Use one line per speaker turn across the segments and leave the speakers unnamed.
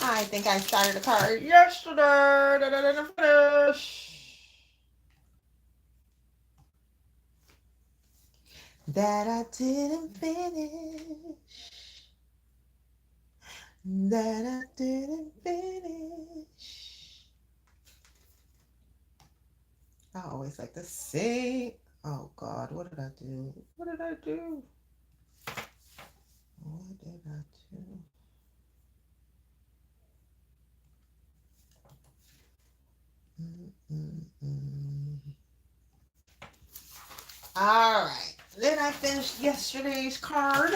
I think I started a card yesterday that I didn't finish. That I didn't finish. That I didn't finish. I always like to sing. Oh God, what did I do? What did I do? What did I do? All right. Then I finished yesterday's card.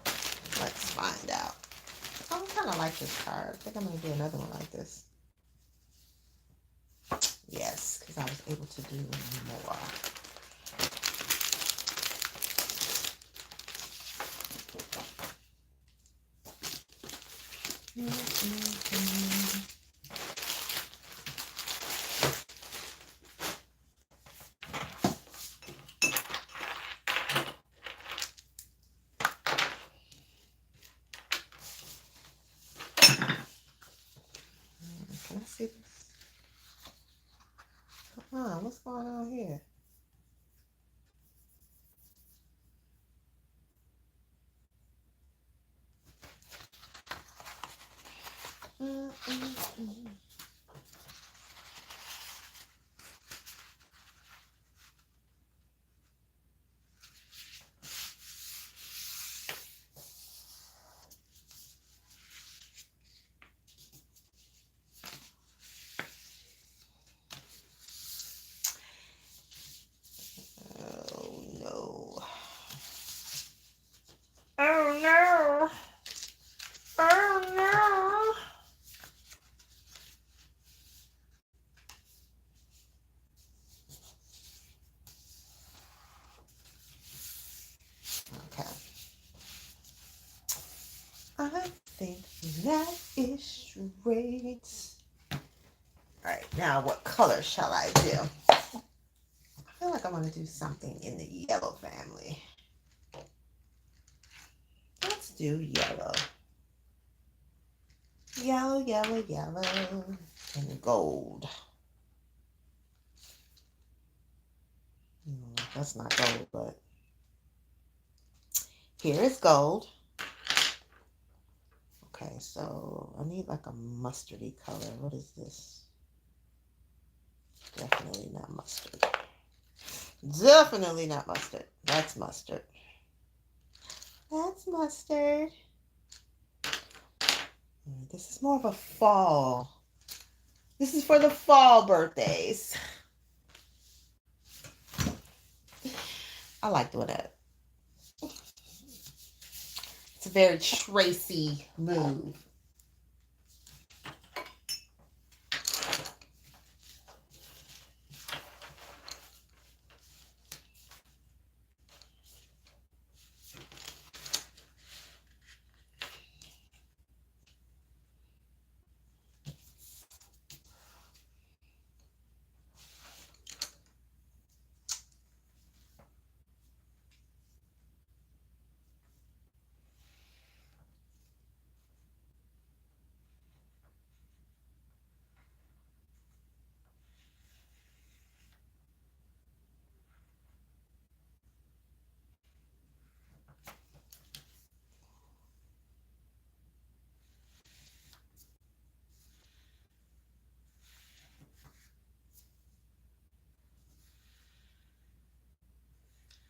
Let's find out. I kind of like this card. I think I'm going to do another one like this. Yes, because I was able to do more. Can I see this? What's going on here? Oh no. Oh no. Oh no. Okay. I think that is straight. All right, now what color shall I do? I feel like I want to do something in the yellow family. Let's do yellow. Yellow, yellow, yellow, and gold. That's not gold, but here is gold. Okay, so I need like a mustardy color. What is this? Definitely not mustard. Definitely not mustard. That's mustard. That's mustard. This is more of a fall. This is for the fall birthdays. I like doing that. It's a very Tracee move.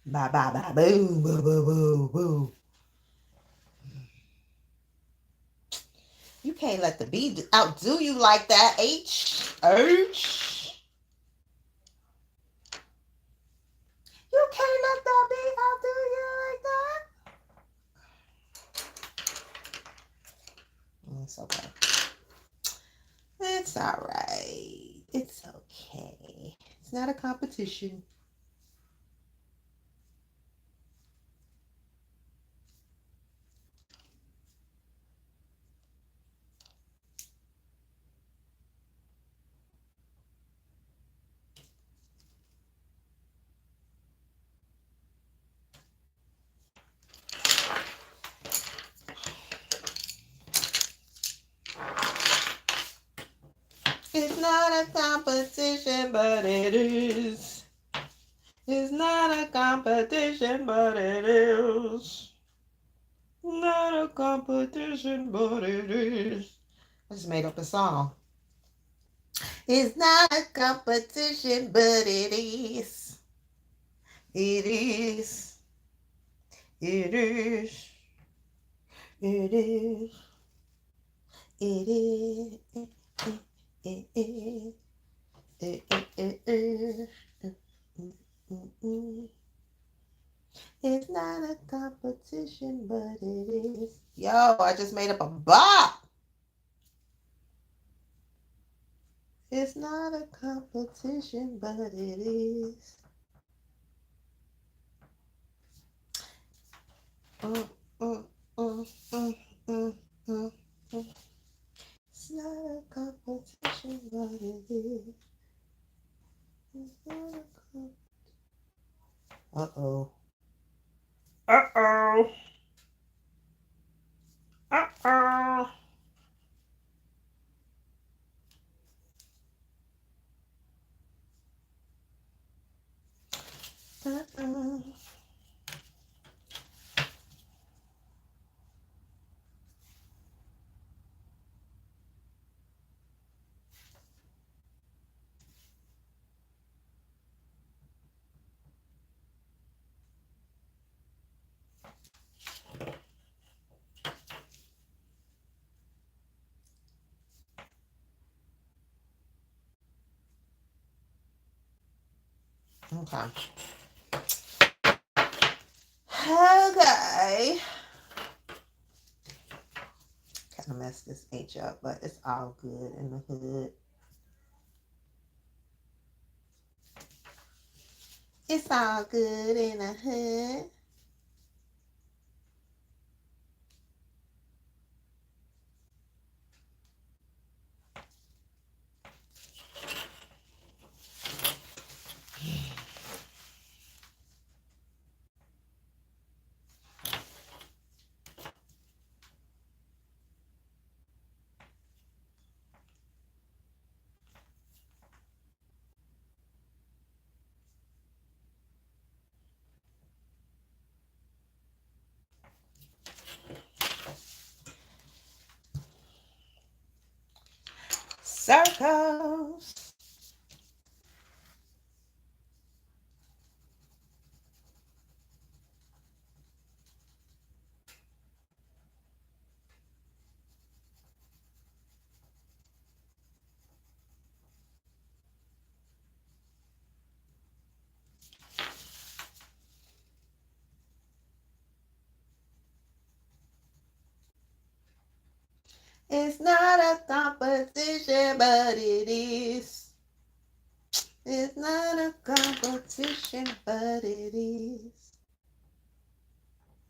Bye, bye, bye, boo, boo, boo, boo, boo. You can't let the B outdo you like that, H. H. You can't let that B outdo you like that. It's okay. It's all right. It's okay. It's not a competition. It's not a competition, but it is. It's not a competition, but it is. Not a competition, but it is. I just made up a song. It's not a competition, but it is. It is. It is. It is. It is. It is. It is. It's not a competition, but it is. Yo, I just made up a bop. It's not a competition, but it is. Mm, mm, mm, mm, mm, mm, mm. It's not a competition, but it is. It's not a Uh-oh. Uh-oh. Uh-oh. Uh-oh. Okay. Okay. Kind of messed this H up, but it's all good in the hood. It's all good in the hood. Circles. It's not a competition, but it is. It's not a competition, but it is.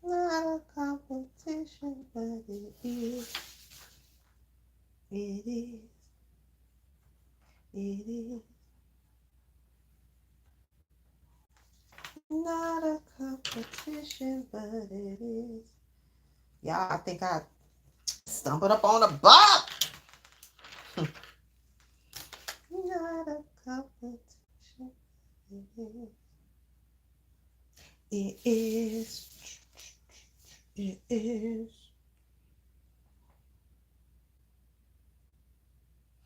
Not a competition, but it is. It is. It is. Not a competition, but it is. Y'all, I think I stumbled up on a bop. Not a competition. It is. It is.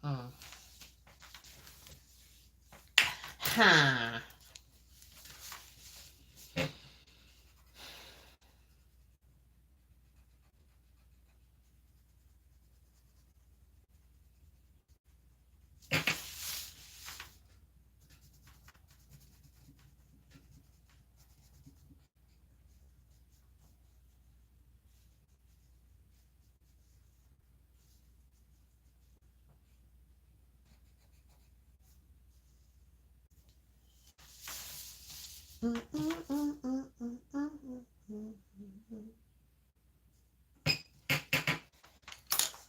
Huh. Mm, mm, mm, mm, mm, mm, mm,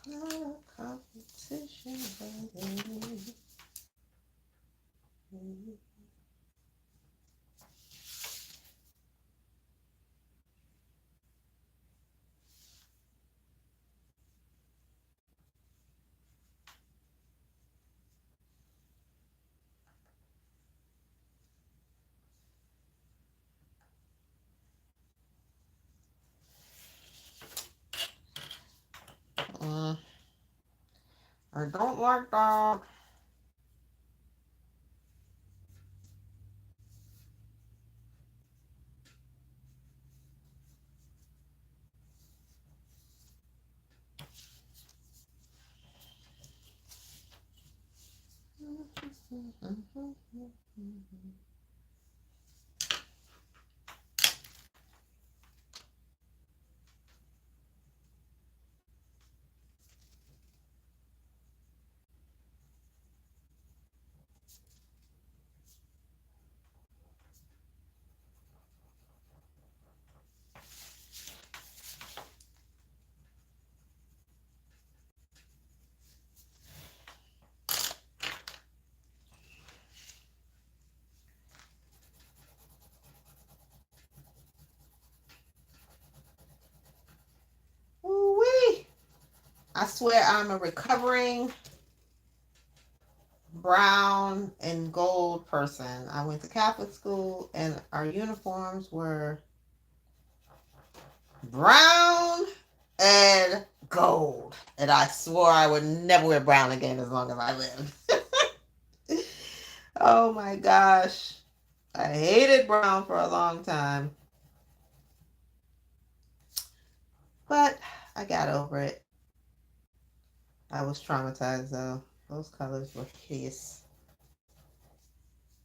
not a competition, baby. Mm, I don't like that. Ooh-wee. I swear I'm a recovering brown and gold person. I went to Catholic school and our uniforms were brown and gold. And I swore I would never wear brown again as long as I lived. Oh my gosh. I hated brown for a long time. But I got over it. I was traumatized though. Those colors were hideous.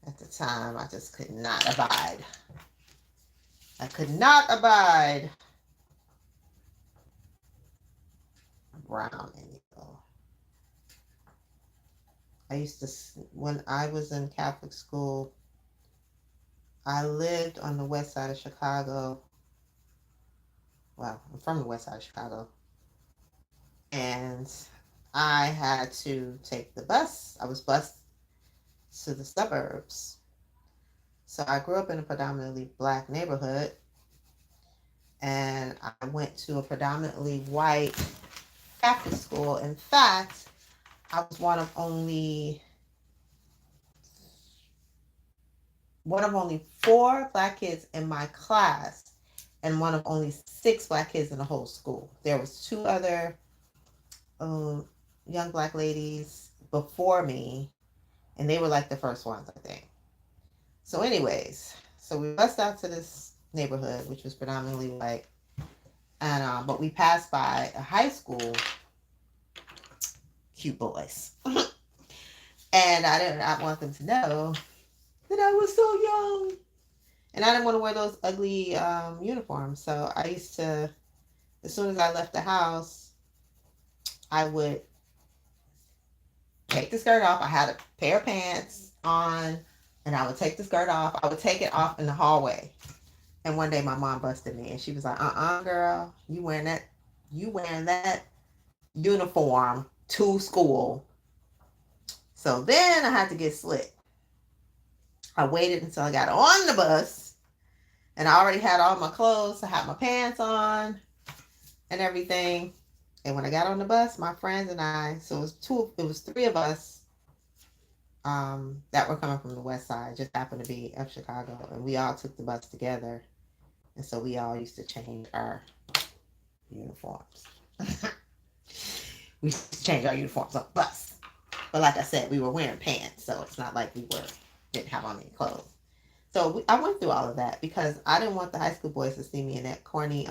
At the time, I just could not abide. I could not abide brown and yellow. I used to, when I was in Catholic school, I lived on the west side of Chicago. Well, I'm from the west side of Chicago. And I had to take the bus. I was bused to the suburbs. So I grew up in a predominantly black neighborhood. And I went to a predominantly white Catholic school. In fact, I was one of only 4 black kids in my class and one of only 6 black kids in the whole school. There was 2 other young black ladies before me, and they were like the first ones, I think. So anyways, so we bused out to this neighborhood, which was predominantly white, and but we passed by a high school, cute boys. And I did not want them to know that I was so young. And I didn't want to wear those ugly uniforms. So I used to, as soon as I left the house, I would take the skirt off. I had a pair of pants on, and I would take the skirt off. I would take it off in the hallway. And one day my mom busted me, and she was like, girl, you wearing that uniform to school. So then I had to get slick. I waited until I got on the bus, and I already had all my clothes. I had my pants on and everything. And when I got on the bus, my friends and I, so it was 3 of us that were coming from the west side, just happened to be of Chicago, and we all took the bus together. And so we all used to change our uniforms. We used to change our uniforms on the bus. But like I said, we were wearing pants, so it's not like didn't have on any clothes. So I went through all of that because I didn't want the high school boys to see me in that corny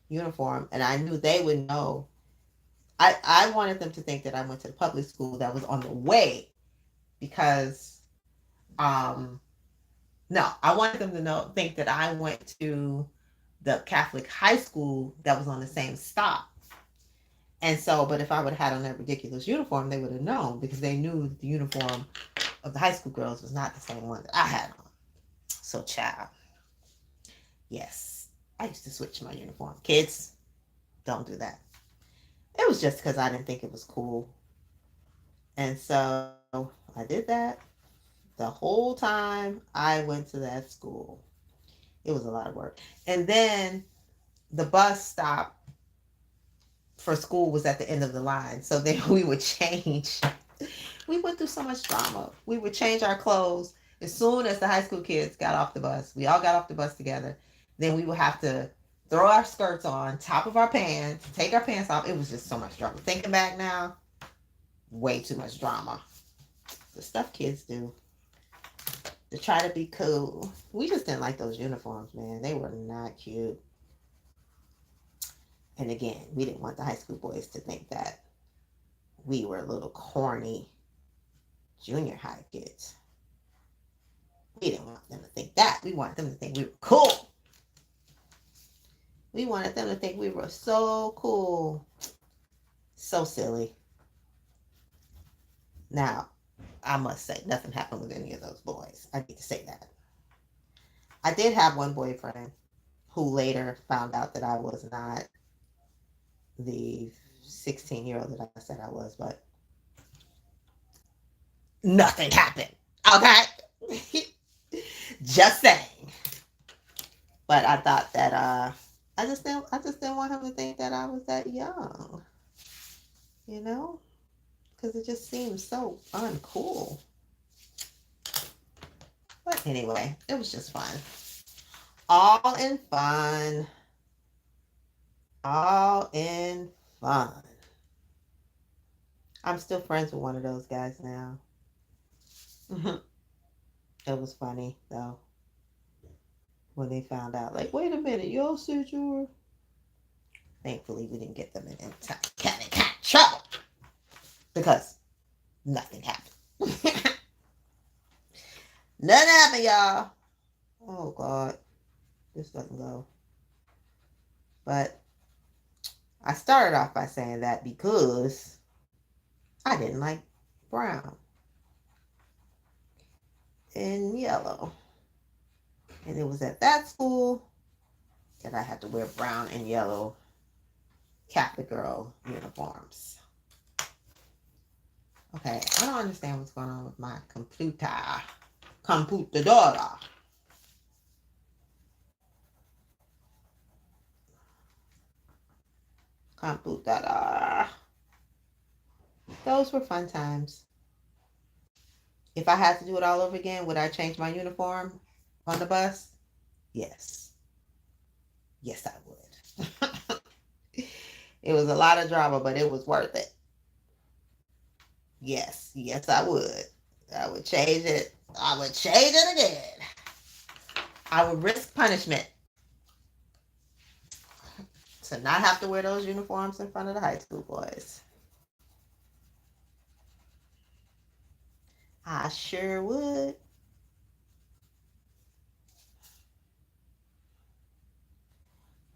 uniform, and I knew they would know. I wanted them to think that I went to the public school that was on the way because no, I wanted them to think that I went to the Catholic high school that was on the same stop. And so, but if I would have had on that ridiculous uniform, they would have known because they knew the uniform of the high school girls was not the same one that I had on. So, child, yes, I used to switch my uniform. Kids, don't do that. It was just because I didn't think it was cool. And so I did that the whole time I went to that school. It was a lot of work. And then the bus stop for school was at the end of the line. So then we would change. We went through so much drama. We would change our clothes as soon as the high school kids got off the bus. We all got off the bus together. Then we would have to throw our skirts on top of our pants, take our pants off. It was just so much drama. Thinking back now, way too much drama. The stuff kids do to try to be cool. We just didn't like those uniforms, man. They were not cute. And again, we didn't want the high school boys to think that we were little corny junior high kids. We didn't want them to think that. We wanted them to think we were cool. We wanted them to think we were so cool. So silly. Now, I must say, nothing happened with any of those boys. I need to say that. I did have one boyfriend who later found out that I was not the 16-year-old that I said I was, but nothing happened. Okay? Just saying. But I thought that I just didn't want him to think that I was that young. You know? Because it just seems so uncool. But anyway, it was just fun. All in fun. All in fun. I'm still friends with one of those guys now. It was funny, though, when they found out. Like, wait a minute, you all said you were... Thankfully, we didn't get them in kind of trouble. Because nothing happened. Nothing happened, y'all. Oh, God. This doesn't go. But I started off by saying that because I didn't like brown and yellow. And it was at that school that I had to wear brown and yellow Catholic girl uniforms. Okay, I don't understand what's going on with my computadora. Computadora. Those were fun times. If I had to do it all over again, would I change my uniform on the bus? Yes. Yes, I would. It was a lot of drama, but it was worth it. Yes, I would. I would change it. I would change it again. I would risk punishment to not have to wear those uniforms in front of the high school boys. I sure would.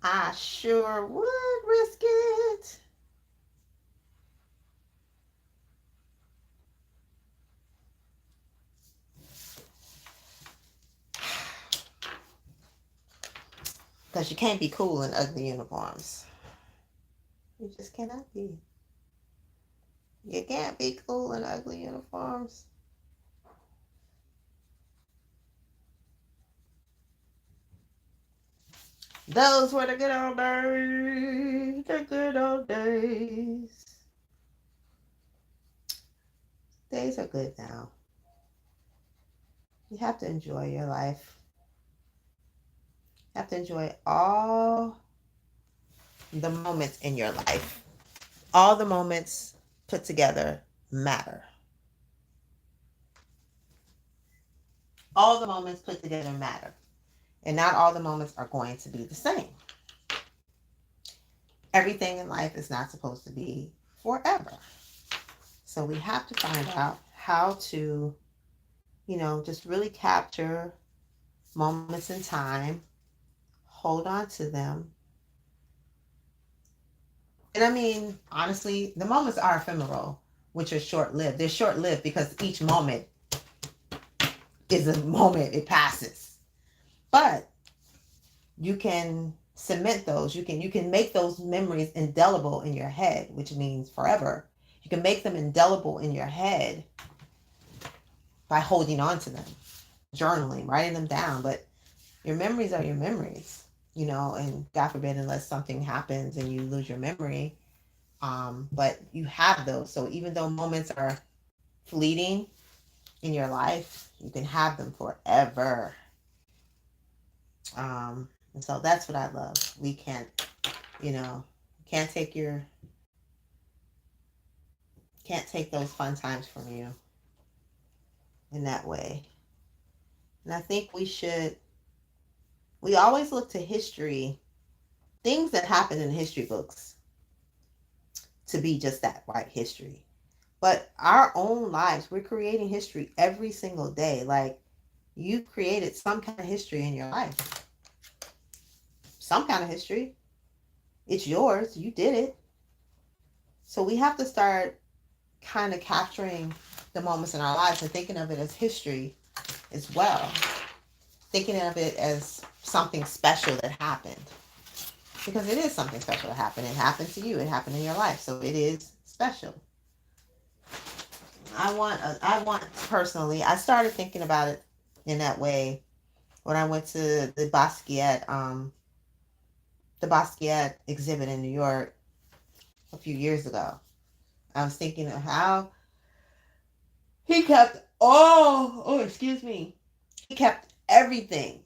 I sure would risk it. Because you can't be cool in ugly uniforms. You just cannot be. You can't be cool in ugly uniforms. Those were the good old days. The good old days. Days are good now. You have to enjoy your life. You have to enjoy all the moments in your life. All the moments put together matter. All the moments put together matter. And not all the moments are going to be the same. Everything in life is not supposed to be forever. So we have to find out how to, just really capture moments in time, hold on to them. And I mean, honestly, the moments are ephemeral, which are short-lived. They're short-lived because each moment is a moment, it passes. But you can cement those. You can make those memories indelible in your head, which means forever. You can make them indelible in your head by holding on to them, journaling, writing them down. But your memories are your memories, and God forbid, unless something happens and you lose your memory. But you have those. So even though moments are fleeting in your life, you can have them forever. And so that's what I love. We can't, you know, can't take your can't take those fun times from you in that way. And I think we always look to history, things that happen in history books to be just that, right? History. But our own lives, we're creating history every single day. Like, you created some kind of history in your life. Some kind of history. It's yours. You did it. So we have to start kind of capturing the moments in our lives and thinking of it as history as well. Thinking of it as something special that happened. Because it is something special that happened. It happened to you. It happened in your life. So it is special. I want personally, I started thinking about it in that way when I went to the Basquiat exhibit in New York a few years ago. I was thinking of how he kept excuse me. He kept everything,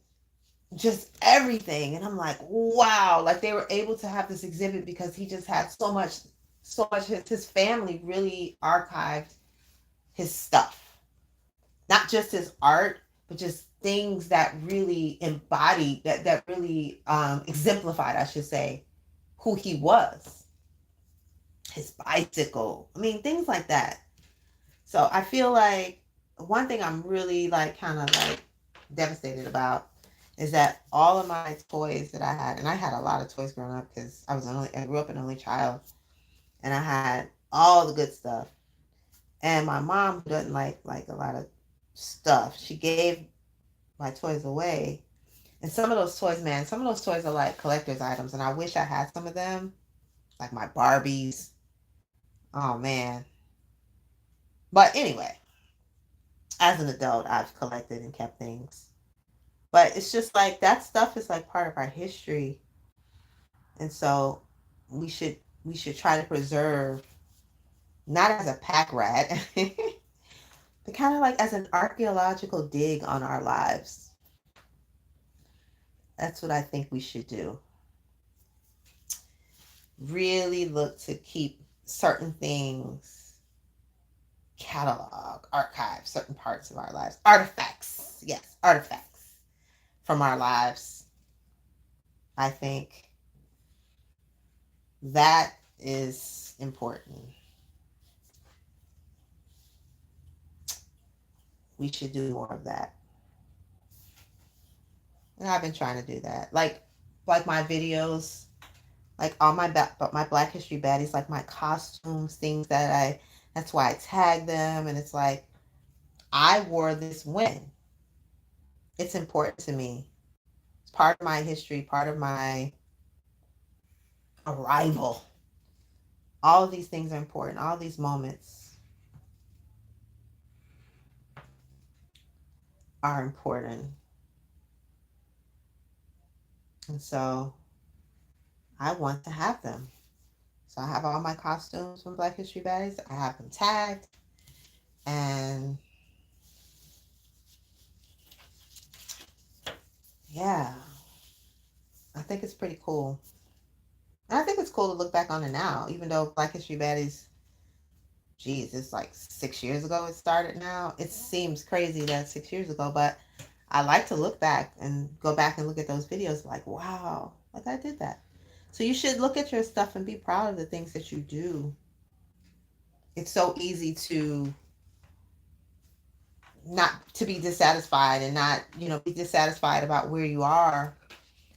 just everything. And I'm like, wow, like they were able to have this exhibit because he just had so much. His family really archived his stuff, not just his art, but just things that really embodied, that really exemplified, I should say, who he was. His bicycle, I mean, things like that. So I feel like one thing I'm really like kind of like devastated about is that all of my toys that I had, and I had a lot of toys growing up because I grew up an only child, and I had all the good stuff. And my mom, who doesn't like a lot of stuff, she gave my toys away. And some of those toys, man, some of those toys are like collector's items, and I wish I had some of them, like my Barbies. Oh man. But anyway, as an adult, I've collected and kept things. But it's just like that stuff is like part of our history. And so we should we should try to preserve, not as a pack rat, but kind of like as an archaeological dig on our lives. That's what I think we should do. Really look to keep certain things, catalog, archive certain parts of our lives. Artifacts. Yes, artifacts from our lives. I think that is important. We should do more of that. And I've been trying to do that. Like my videos, like all my Black History baddies, like my costumes, things that's why I tag them, and it's like I wore this when. It's important to me. It's part of my history, part of my arrival. All of these things are important. All these moments are important. And so I want to have them. So I have all my costumes from Black History Baddies. I have them tagged. And yeah, I think it's pretty cool. And I think it's cool to look back on it now, even though Black History Baddies, geez, it's like 6 years ago it started now. It seems crazy that 6 years ago, but I like to look back and go back and look at those videos like, wow, like I did that. So you should look at your stuff and be proud of the things that you do. It's so easy to not to be dissatisfied and not, be dissatisfied about where you are.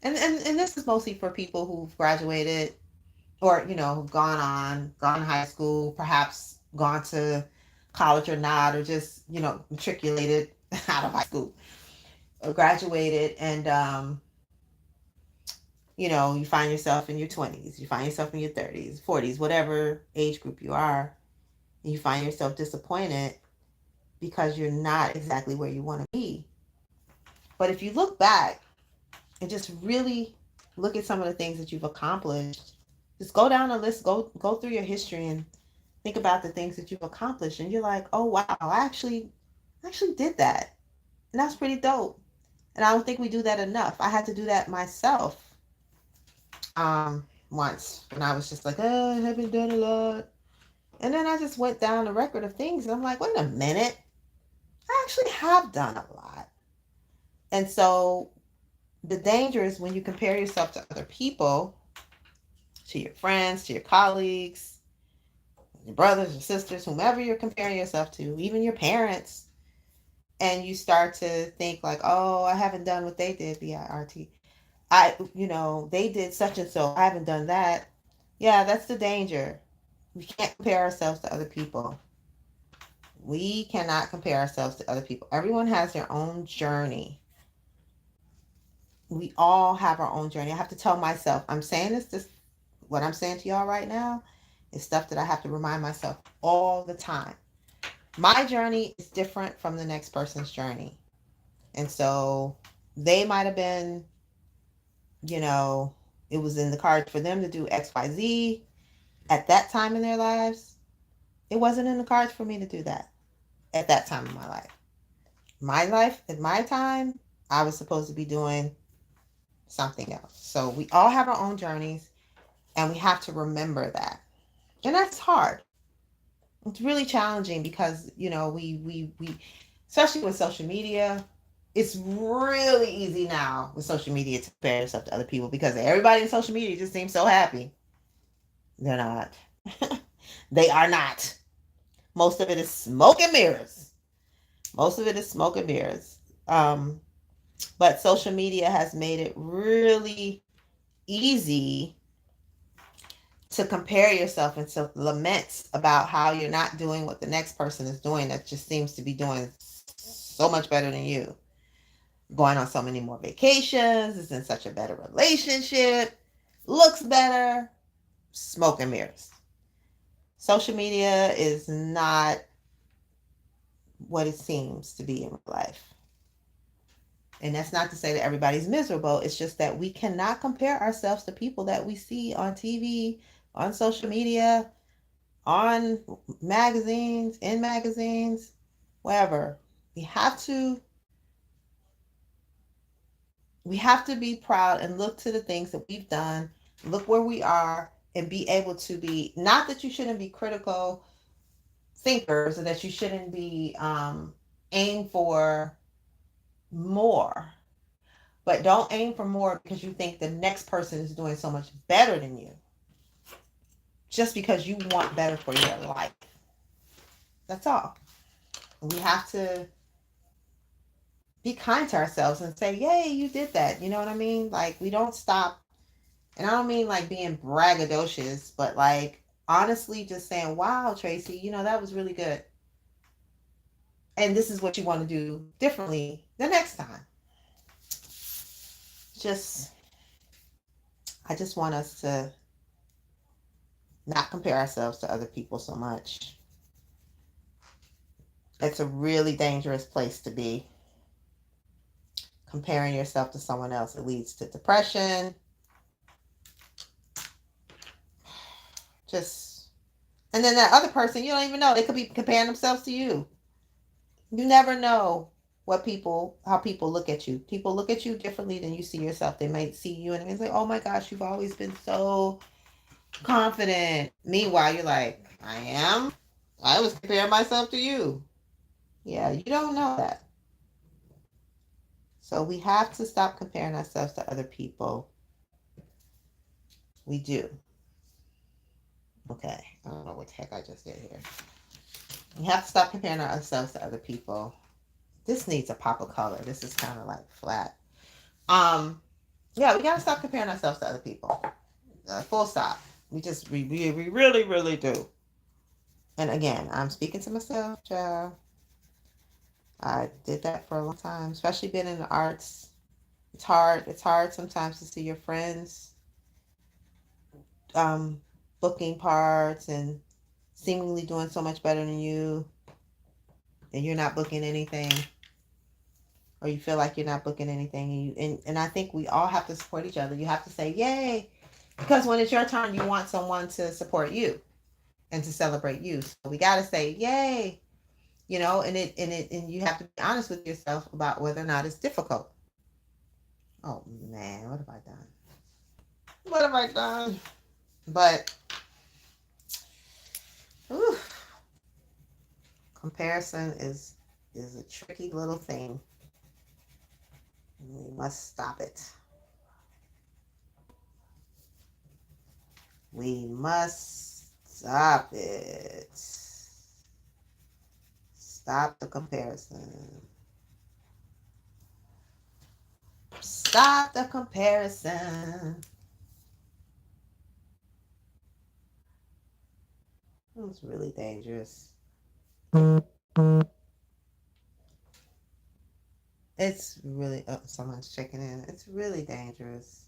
And this is mostly for people who've graduated or, who've gone to high school, perhaps gone to college or not, or just, matriculated out of high school. graduated, and you find yourself in your 20s, you find yourself in your 30s, 40s, whatever age group you are, and you find yourself disappointed because you're not exactly where you want to be. But if you look back and just really look at some of the things that you've accomplished, just go down the list, go through your history and think about the things that you've accomplished, and you're like, oh wow, I actually did that. And that's pretty dope. And I don't think we do that enough. I had to do that myself once when I was just like, oh, I haven't done a lot. And then I just went down the record of things and I'm like, wait a minute, I actually have done a lot. And so the danger is when you compare yourself to other people, to your friends, to your colleagues, your brothers or sisters, whomever you're comparing yourself to, even your parents, and you start to think like, oh, I haven't done what they did, BIRT. They did such and so. I haven't done that. Yeah, that's the danger. We can't compare ourselves to other people. We cannot compare ourselves to other people. Everyone has their own journey. We all have our own journey. I have to tell myself, I'm saying this, what I'm saying to y'all right now is stuff that I have to remind myself all the time. My journey is different from the next person's journey. And so they might have been, it was in the cards for them to do XYZ at that time in their lives. It wasn't in the cards for me to do that at that time in my life. My life, at my time, I was supposed to be doing something else. So we all have our own journeys, and we have to remember that. And that's hard. It's really challenging because, we especially with social media, it's really easy now with social media to compare yourself to other people because everybody in social media just seems so happy. They're not. They are not. Most of it is smoke and mirrors. Most of it is smoke and mirrors. But social media has made it really easy to compare yourself and to lament about how you're not doing what the next person is doing that just seems to be doing so much better than you. Going on so many more vacations, is in such a better relationship, looks better, smoke and mirrors. Social media is not what it seems to be in real life. And that's not to say that everybody's miserable. It's just that we cannot compare ourselves to people that we see on TV, on social media, on magazines, in magazines, wherever. We have to be proud and look to the things that we've done, look where we are, and be able to be, not that you shouldn't be critical thinkers or that you shouldn't be aim for more, but don't aim for more because you think the next person is doing so much better than you, just because you want better for your life. That's all. We have to be kind to ourselves and say, yay, you did that. You know what I mean? Like, we don't stop. And I don't mean like being braggadocious, but like honestly just saying, wow, Tracee, that was really good. And this is what you want to do differently the next time. Just, I just want us to not compare ourselves to other people so much. It's a really dangerous place to be. Comparing yourself to someone else, it leads to depression. And then that other person, you don't even know, they could be comparing themselves to you. You never know how people look at you. People look at you differently than you see yourself. They might see you and it's like, oh my gosh, you've always been so confident. Meanwhile, you're like, I am. I was comparing myself to you. Yeah, you don't know that. So we have to stop comparing ourselves to other people. We do. Okay, I don't know what the heck I just did here. We have to stop comparing ourselves to other people. This needs a pop of color. This is kind of like flat. Yeah, we gotta stop comparing ourselves to other people. Full stop. We really, really do. And again, I'm speaking to myself, child. I did that for a long time, especially being in the arts. It's hard. It's hard sometimes to see your friends um, booking parts and seemingly doing so much better than you, and you're not booking anything, or you feel like you're not booking anything. And I think we all have to support each other. You have to say, yay. Because when it's your turn, you want someone to support you and to celebrate you. So we got to say, yay. And you have to be honest with yourself about whether or not it's difficult. Oh man, what have I done? What have I done? But whew, comparison is a tricky little thing. We must stop it. We must stop it. Stop the comparison. Stop the comparison. It's really dangerous. It's really, oh, someone's checking in. It's really dangerous.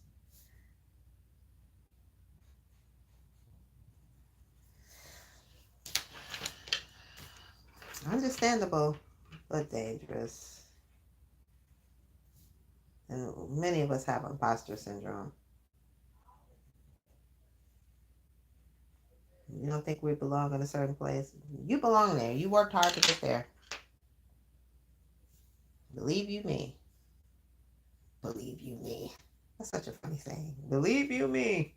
Understandable, but dangerous. And many of us have imposter syndrome. You don't think we belong in a certain place. You belong there. You worked hard to get there. Believe you me. Believe you me. That's such a funny saying. Believe you me.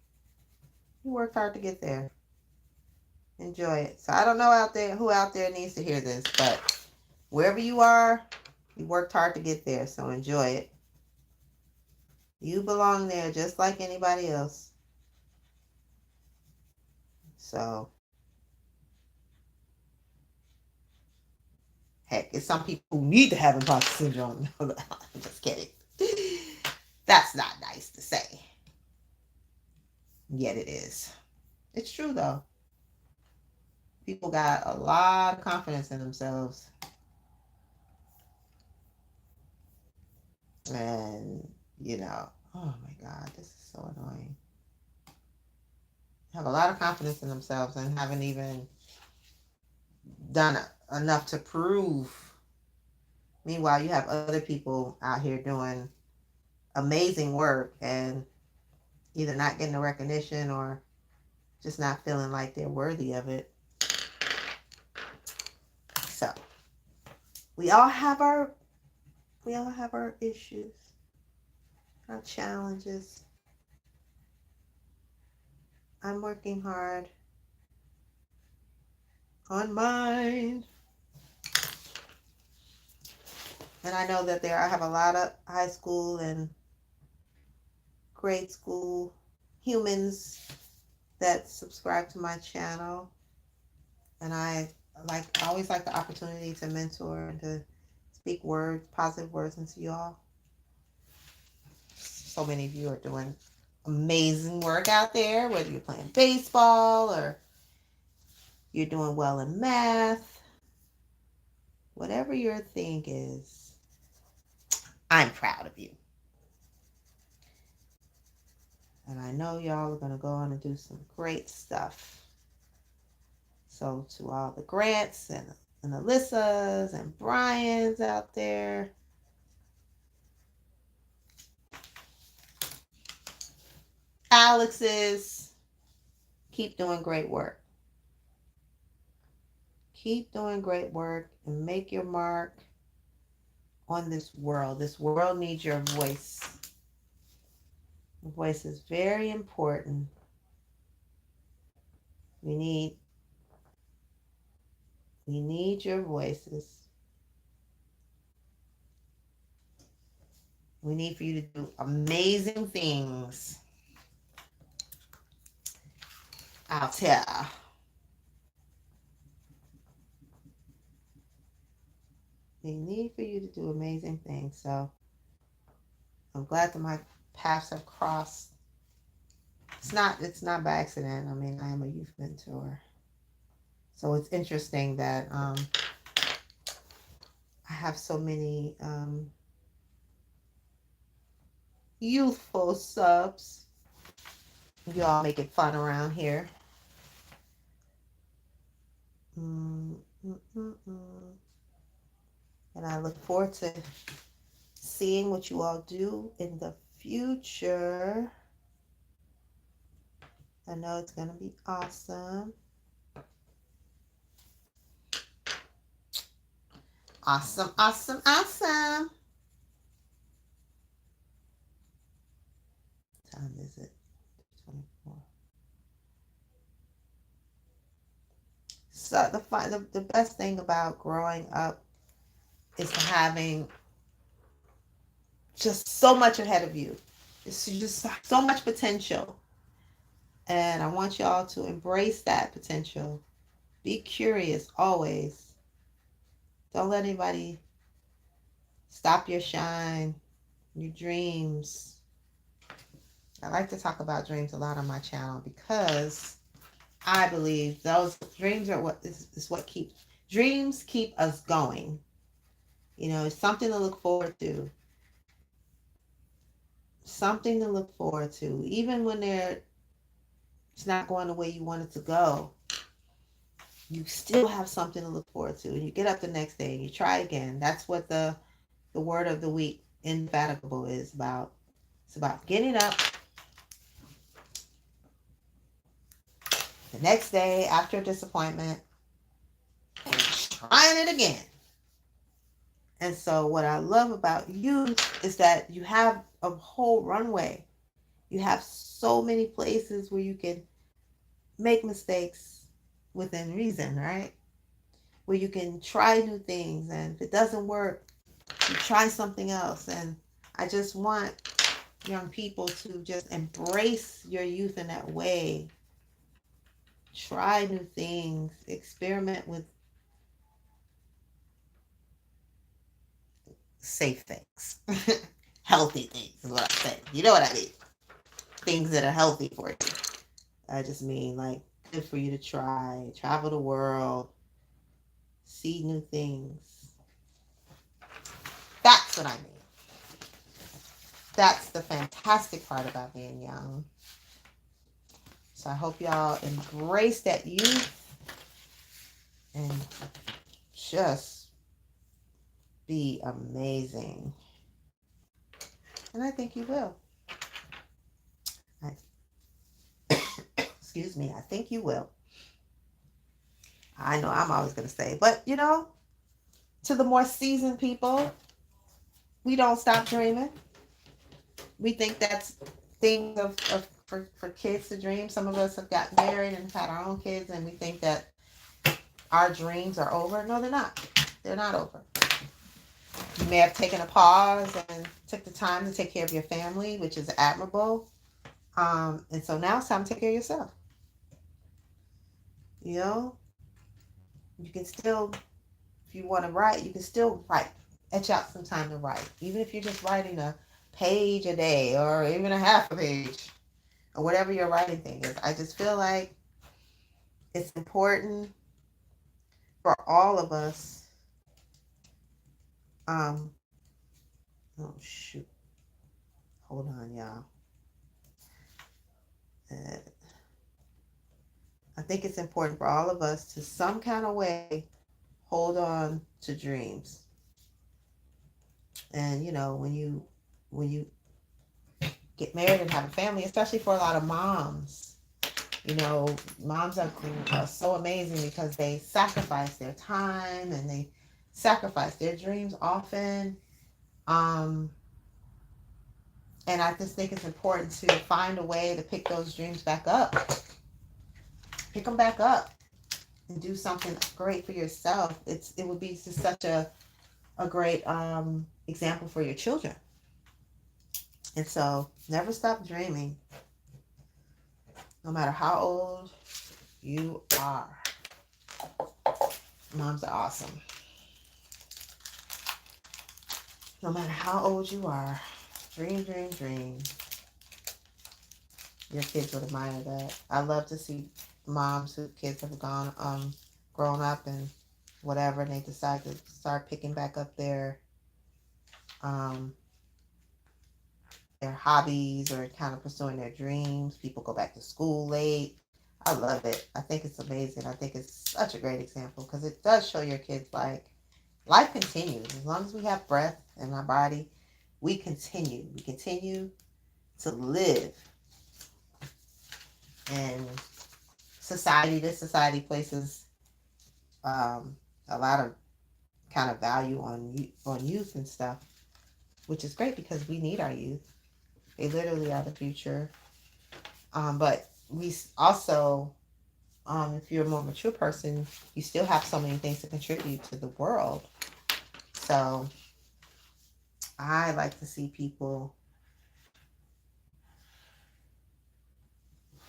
You worked hard to get there. Enjoy it. So I don't know who out there needs to hear this, but wherever you are, you worked hard to get there. So enjoy it. You belong there just like anybody else. So heck, it's some people who need to have imposter syndrome. I'm just kidding. That's not nice to say. Yet it is. It's true though. People got a lot of confidence in themselves. And, oh my God, this is so annoying. Have a lot of confidence in themselves and haven't even done enough to prove. Meanwhile, you have other people out here doing amazing work and either not getting the recognition or just not feeling like they're worthy of it. So we all have our issues, our challenges. I'm working hard on mine. And I know that I have a lot of high school and grade school humans that subscribe to my channel. And I always like the opportunity to mentor and to speak positive words into y'all. So many of you are doing amazing work out there, whether you're playing baseball or you're doing well in math, whatever your thing is, I'm proud of you. And I know y'all are going to go on and do some great stuff. So to all the Grants and Alyssas and Brians out there, Alex's, keep doing great work. Keep doing great work and make your mark on this world. This world needs your voice. Your voice is very important. We need your voices. We need for you to do amazing things out here. We need for you to do amazing things. So I'm glad that my paths have crossed. It's not by accident. I mean, I am a youth mentor. So it's interesting that I I have so many youthful subs. You all make it fun around here. Mm, mm, mm, mm. And I look forward to seeing what you all do in the future. I know it's going to be awesome. Awesome, awesome, awesome. What time is it? 24. So the best thing about growing up is having just so much ahead of you. It's just so much potential. And I want y'all to embrace that potential. Be curious always. Don't let anybody stop your shine, your dreams. I like to talk about dreams a lot on my channel because I believe those dreams are what is what dreams keep us going. You know, it's something to look forward to. Something to look forward to. Even when it's not going the way you want it to go, you still have something to look forward to. And you get up the next day and you try again. That's what the word of the week, indefatigable, is about. It's about getting up the next day after a disappointment and trying it again. And so what I love about you is that you have a whole runway. You have so many places where you can make mistakes within reason, right? Where you can try new things, and if it doesn't work, you try something else. And I just want young people to just embrace your youth in that way. Try new things, experiment with safe things, healthy things is what I'm saying. You know what I mean? Things that are healthy for you. I just mean like good for you to try, travel the world, see new things. That's what I mean. That's the fantastic part about being young. So I hope y'all embrace that youth and just be amazing. And I think you will. Excuse me, I think you will. I know I'm always going to say, but you know, to the more seasoned people, we don't stop dreaming. We think that's things for kids to dream. Some of us have gotten married and had our own kids, and we think that our dreams are over. No, they're not. They're not over. You may have taken a pause and took the time to take care of your family, which is admirable. And so now it's time to take care of yourself. You know, you can still, if you want to write, you can still write. Etch out some time to write. Even if you're just writing a page a day or even a half a page or whatever your writing thing is. I just feel like it's important for all of us. Oh shoot. Hold on, y'all. I think it's important for all of us to some kind of way hold on to dreams. And you know, when you get married and have a family, especially for a lot of moms, you know, moms are so amazing because they sacrifice their time and they sacrifice their dreams often. And I just think it's important to find a way to pick those dreams back up. Pick them back up and do something great for yourself. It would be just such a great example for your children. And so never stop dreaming, no matter how old you are. Moms are awesome. No matter how old you are, dream, dream, dream. Your kids would admire that. I love to see moms whose kids have grown up and whatever, and they decide to start picking back up um, their hobbies or kind of pursuing their dreams. People go back to school late. I love it. I think it's amazing. I think it's such a great example because it does show your kids like life continues. As long as we have breath in our body, we continue. We continue to live. And this society places a lot of kind of value on youth and stuff, which is great because we need our youth. They literally are the future. But we also, if you're a more mature person, you still have so many things to contribute to the world. So I like to see people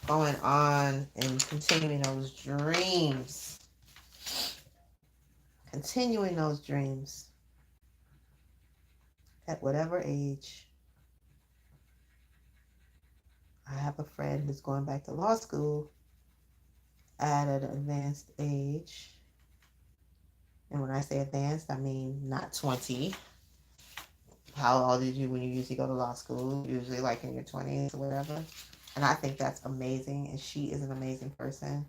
going on and continuing those dreams at whatever age. I have a friend who's going back to law school at an advanced age. And when I say advanced, I mean not 20. How old did you when you usually go to law school? Usually like in your 20s or whatever. And I think that's amazing. And she is an amazing person.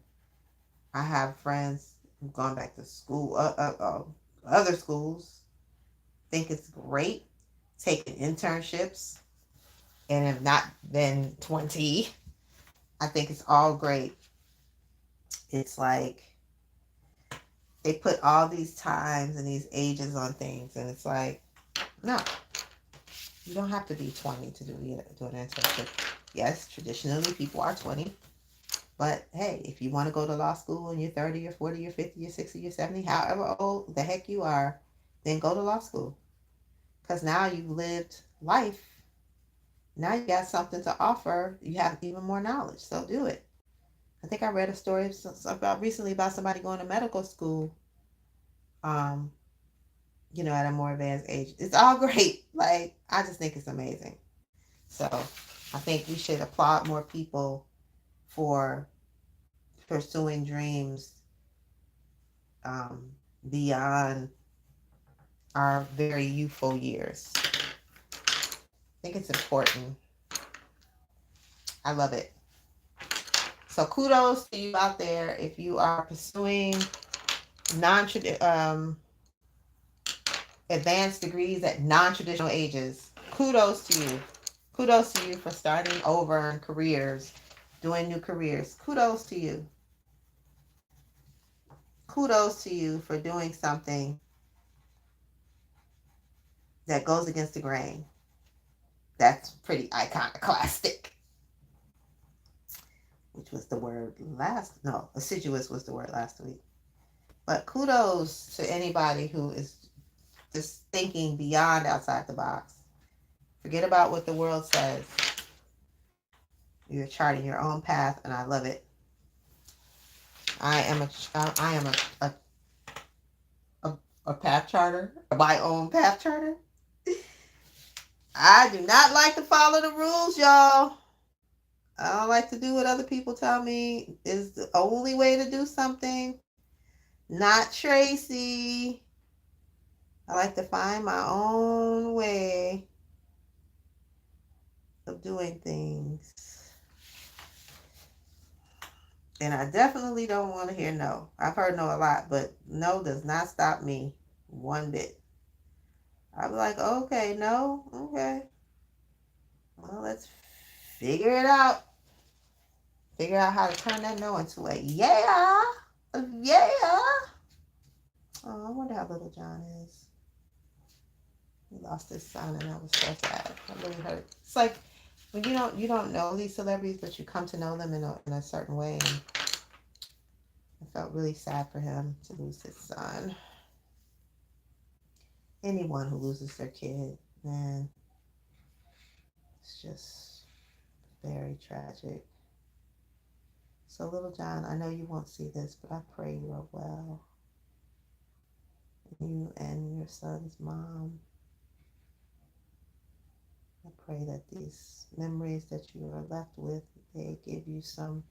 I have friends who've gone back to school, other schools, think it's great, taking internships, and have not been 20. I think it's all great. It's like they put all these times and these ages on things, and it's like, no, you don't have to be 20 to do an internship. Yes, traditionally people are 20. But hey, if you want to go to law school and you're 30 or 40 or 50 or 60 or 70, however old the heck you are, then go to law school. Because now you've lived life. Now you got something to offer. You have even more knowledge. So do it. I think I read a story recently about somebody going to medical school, um, at a more advanced age. It's all great. Like, I just think it's amazing. So I think we should applaud more people for pursuing dreams um, beyond our very youthful years. I think it's important. I love it. So kudos to you out there if you are pursuing advanced degrees at non-traditional ages. Kudos to you. Kudos to you for starting over in careers, doing new careers. Kudos to you. Kudos to you for doing something that goes against the grain. That's pretty iconoclastic. Which was the word assiduous was the word last week. But kudos to anybody who is just thinking beyond outside the box. Forget about what the world says. You're charting your own path, and I love it. I am a path charter, my own path charter. I do not like to follow the rules, y'all. I don't like to do what other people tell me is the only way to do something. Not Tracee. I like to find my own way of doing things. And I definitely don't want to hear no. I've heard no a lot, but no does not stop me one bit. I'll be like, okay, no, okay. Well, let's figure it out. Figure out how to turn that no into a yeah. Yeah. Oh, I wonder how little John is. He lost his son, and I was so sad. That really hurt. It's like when you don't know these celebrities, but you come to know them in a certain way. And I felt really sad for him to lose his son. Anyone who loses their kid, man, it's just very tragic. So, little John, I know you won't see this, but I pray you are well. You and your son's mom. I pray that these memories that you are left with, they give you some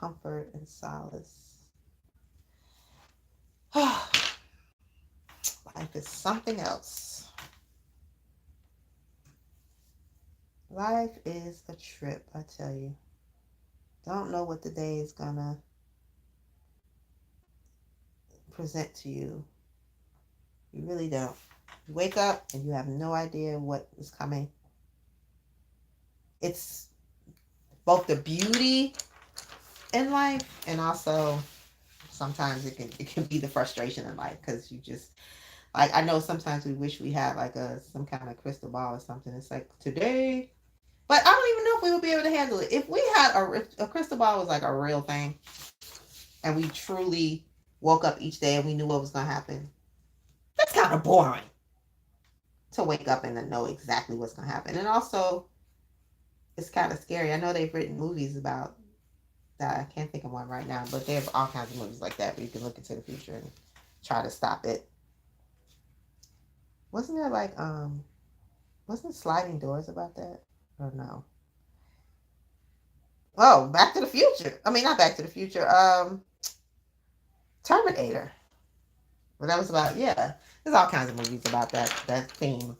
comfort and solace. Life is something else. Life is a trip, I tell you. Don't know what the day is gonna present to you. You really don't. You wake up and you have no idea what is coming. It's both the beauty in life and also sometimes it can be the frustration in life because you just like I know sometimes we wish we had like some kind of crystal ball or something. It's like today, but I don't even know if we would be able to handle it. If we had a crystal ball was like a real thing, and we truly woke up each day and we knew what was gonna happen. That's kind of boring to wake up and then know exactly what's gonna happen, and also it's kind of scary. I know they've written movies about that. I can't think of one right now, but they have all kinds of movies like that where you can look into the future and try to stop it. Wasn't there like wasn't Sliding Doors about that? Or no? Oh, Back to the Future. I mean, not Back to the Future. Terminator. Well, that was about yeah. There's all kinds of movies about that theme.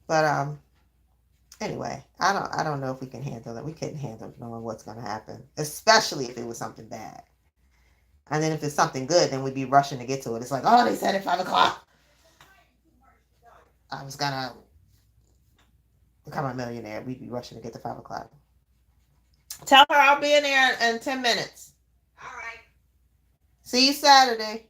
But anyway, I don't know if we can handle it. We couldn't handle knowing what's gonna happen, especially if it was something bad. And then if it's something good, then we'd be rushing to get to it. It's like, oh, they said at 5 o'clock I was gonna become a millionaire. We'd be rushing to get to 5 o'clock. Tell her I'll be in there in 10 minutes. All right. See you Saturday.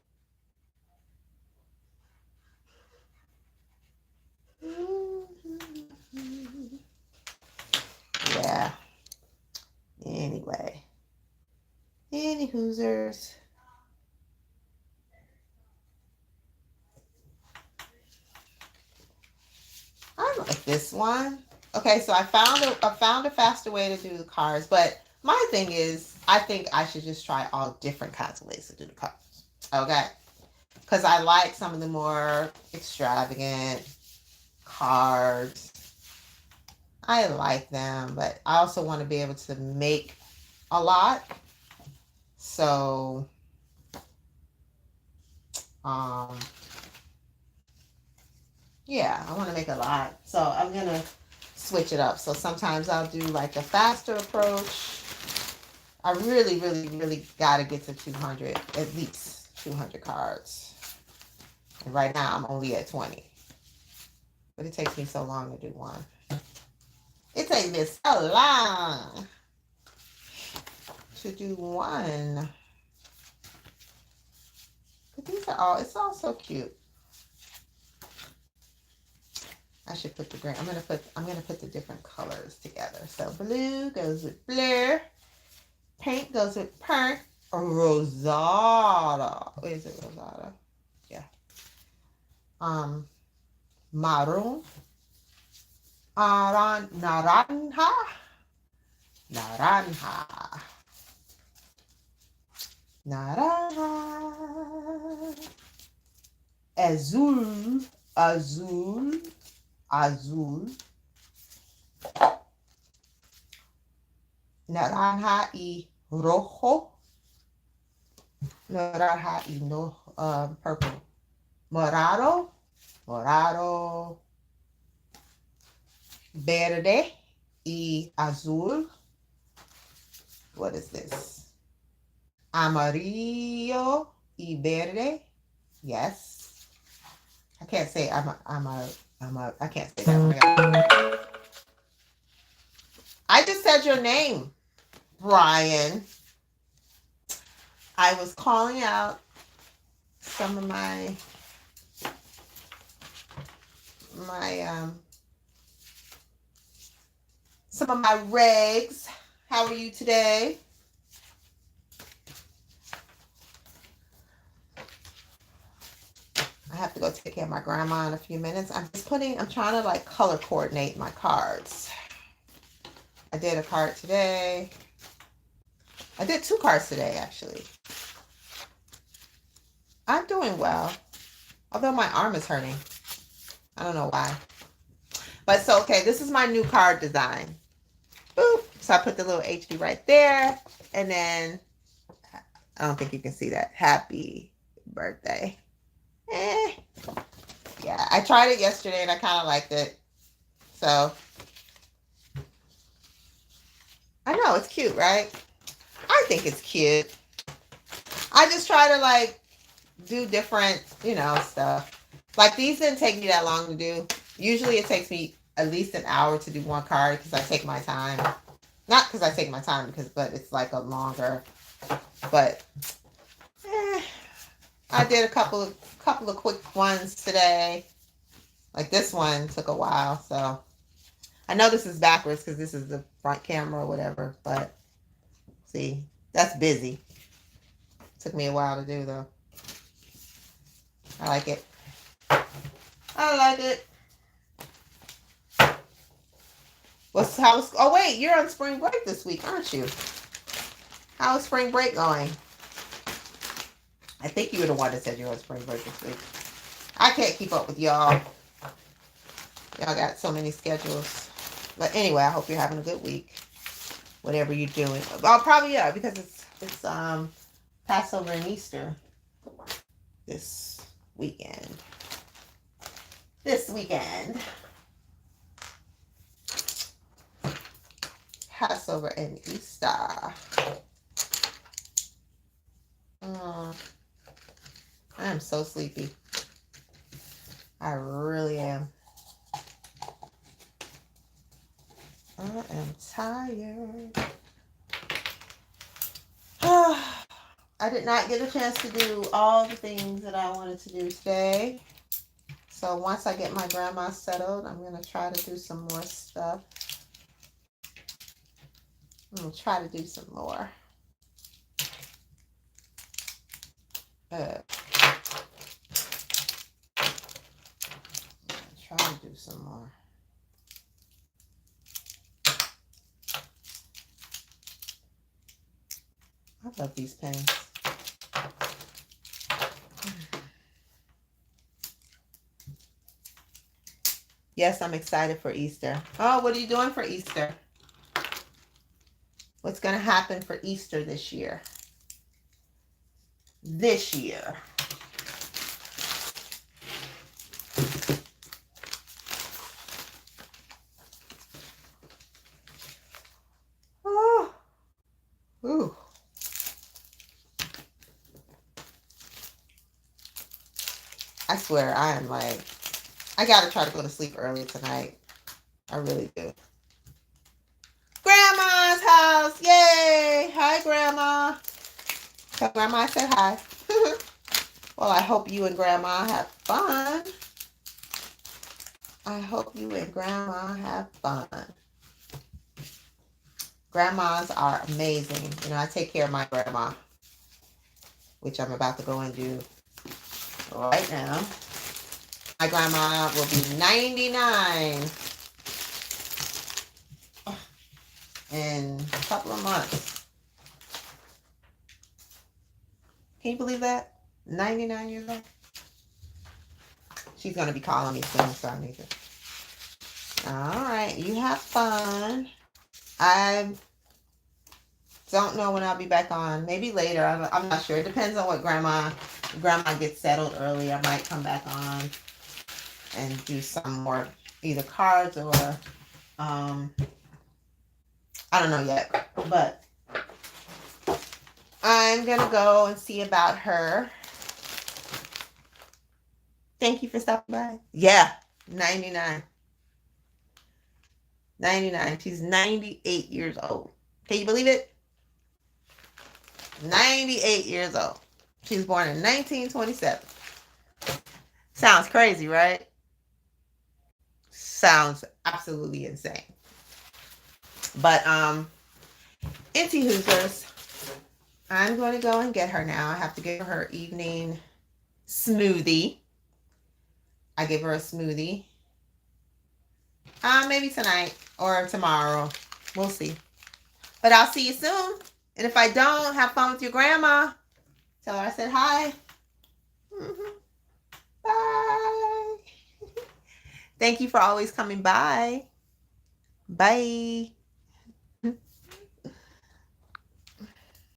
Yeah. Anyway. Any Hoosers. I like this one. Okay, so I found a faster way to do the cards, but my thing is, I think I should just try all different kinds of ways to do the cards. Okay, because I like some of the more extravagant cards. I like them, but I also want to be able to make a lot. So, yeah, I want to make a lot. So I'm gonna switch it up. So sometimes I'll do like a faster approach. I really, really, really got to get to 200, at least 200 cards. And right now I'm only at 20. But it takes me so long to do one. It takes me so long to do one. But these are all, it's all so cute. I should put the green. I'm gonna put the different colors together. So blue goes with blue. Pink goes with pink. Rosada. What is it, Rosada? Yeah. Maroon. Naranja. Naranja. Naranja. Azul. Azul. Azul. Naranja y rojo. Naranja y no purple. Morado. Morado. Verde y azul. What is this? Amarillo y verde. Yes. I can't say I can't say that. I just said your name, Brian. I was calling out some of my some of my regs. How are you today? I have to go take care of my grandma in a few minutes. I'm trying to like color coordinate my cards. I did a card today. I did 2 cards today, actually. I'm doing well. Although my arm is hurting. I don't know why. But so, okay, this is my new card design. Boop. So I put the little HB right there. And then, I don't think you can see that. Happy birthday. Yeah, I tried it yesterday and I kind of liked it. So, I know it's cute, right? I think it's cute. I just try to like do different, stuff. Like these didn't take me that long to do. Usually it takes me at least an hour to do one card because I take my time. Not because I take my time, but it's like a longer. But I did a couple of quick ones today. Like this one took a while, so I know this is backwards because this is the front camera or whatever. But see, that's busy. Took me a while to do though. I like it. I like it. Oh wait, you're on spring break this week, aren't you? How is spring break going? I think you were the one that said you were on spring break this week. I can't keep up with y'all. Y'all got so many schedules. But anyway, I hope you're having a good week. Whatever you're doing. Oh, probably yeah, because it's Passover and Easter this weekend. Passover and Easter. I am so sleepy. I really am. I am tired. I did not get a chance to do all the things that I wanted to do today. So once I get my grandma settled, I'm going to try to do some more stuff. I'm going to try to do some more. Try to do some more. I love these pens. Yes, I'm excited for Easter. Oh, what are you doing for Easter? What's going to happen for Easter this year? Oh. Ooh. I swear, I am like, I got to try to go to sleep early tonight. I really do. Grandma's house. Yay. Hi, Grandma. Tell Grandma I said hi. Well, I hope you and Grandma have fun. Grandmas are amazing. I take care of my grandma, which I'm about to go and do right now. My grandma will be 99 in a couple of months. Can you believe that? 99 years old. She's going to be calling me soon, so I need to. All right. You have fun. I don't know when I'll be back on. Maybe later. I'm not sure. It depends on what grandma gets settled early. I might come back on and do some more either cards or I don't know yet. But I'm going to go and see about her. Thank you for stopping by. Yeah, 99. 99. She's 98 years old. Can you believe it? 98 years old. She was born in 1927. Sounds crazy, right? Sounds absolutely insane. But Inty Hoosers, I'm going to go and get her now. I have to give her evening smoothie. I give her a smoothie. Maybe tonight or tomorrow. We'll see. But I'll see you soon. And if I don't, have fun with your grandma. Tell her I said hi. Bye. Thank you for always coming by. Bye.